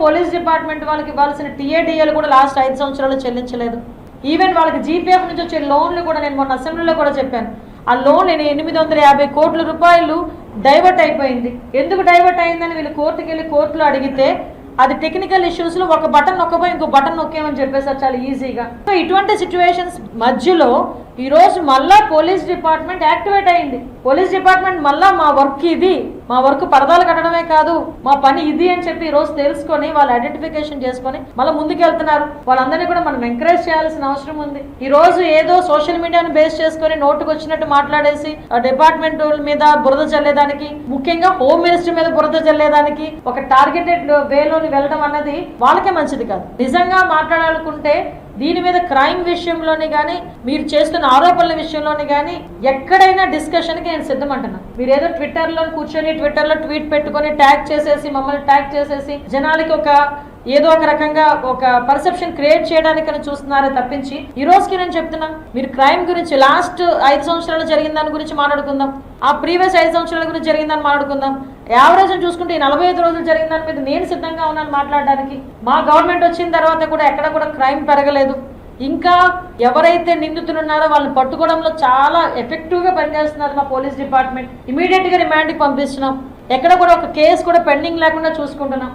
Police department వాళ్ళకి ఇవ్వాల్సిన టీఏడిఏలు కూడా లాస్ట్ 5 సంవత్సరాలు చెల్లించలేదు. ఈవెన్ వాళ్ళకి జీపీఎఫ్ నుంచి వచ్చే లోన్లు కూడా నేను మొన్న అసెంబ్లీలో కూడా చెప్పాను. ఆ లోన్ 850 కోట్ల రూపాయలు డైవర్ట్ అయిపోయింది. ఎందుకు డైవర్ట్ అయిందని వీళ్ళు కోర్టుకి వెళ్ళి కోర్టులో అడిగితే అది టెక్నికల్ ఇష్యూస్లో ఒక బటన్ నొక్కపోయి ఇంకో బటన్ నొక్కేమని చెప్పేసారు చాలా ఈజీగా. సో ఇటువంటి సిచ్యువేషన్స్ మధ్యలో ఈరోజు మళ్ళా పోలీస్ డిపార్ట్మెంట్ యాక్టివేట్ అయింది. పోలీస్ డిపార్ట్మెంట్ మళ్ళా మా వర్క్ ఇది, మా వర్క్ పరదాలు కట్టడమే కాదు, మా పని ఇది అని చెప్పి ఈరోజు తెలుసుకొని వాళ్ళు ఐడెంటిఫికేషన్ చేసుకొని మళ్ళీ ముందుకెళ్తున్నారు. వాళ్ళందరినీ కూడా మనం ఎంకరేజ్ చేయాల్సిన అవసరం ఉంది. ఈ రోజు ఏదో సోషల్ మీడియాను బేస్ చేసుకొని నోటుకు వచ్చినట్టు మాట్లాడేసి డిపార్ట్మెంట్ మీద బురద చల్లేదానికి, ముఖ్యంగా హోమ్ మినిస్టర్ మీద బురద చల్లేదానికి ఒక టార్గెటెడ్ వేలోని వెళ్ళడం అన్నది వాళ్ళకే మంచిది కాదు. నిజంగా మాట్లాడాలనుకుంటే దీని మీద క్రైమ్ విషయంలోని కానీ మీరు చేస్తున్న ఆరోపణల విషయంలోని కానీ ఎక్కడైనా డిస్కషన్కి నేను సిద్ధమంటున్నాను. మీరు ఏదో ట్విట్టర్లో కూర్చొని ట్విట్టర్లో ట్వీట్ పెట్టుకొని ట్యాగ్ చేసేసి మమ్మల్ని ట్యాగ్ చేసేసి జనాలకి ఏదో ఒక రకంగా ఒక పర్సెప్షన్ క్రియేట్ చేయడానికని చూస్తున్నారే తప్పించి ఈ రోజుకి నేను చెప్తున్నా మీరు క్రైమ్ గురించి లాస్ట్ 5 సంవత్సరాలు జరిగిన దాని గురించి మాట్లాడుకుందాం, ఆ ప్రీవియస్ 5 సంవత్సరాల గురించి జరిగిందని మాట్లాడుకుందాం. యావరేజ్ చూసుకుంటే 45 రోజులు జరిగిన దాని మీద నేను సిద్ధంగా ఉన్నాను మాట్లాడడానికి. మా గవర్నమెంట్ వచ్చిన తర్వాత కూడా ఎక్కడ కూడా క్రైమ్ పెరగలేదు. ఇంకా ఎవరైతే నిందితులు ఉన్నారో వాళ్ళని పట్టుకోవడంలో చాలా ఎఫెక్టివ్గా పనిచేస్తున్నారు మా పోలీస్ డిపార్ట్మెంట్. ఇమీడియట్గా రిమాండ్కి పంపిస్తున్నాం. ఎక్కడ కూడా ఒక కేసు కూడా పెండింగ్ లేకుండా చూసుకుంటున్నాం.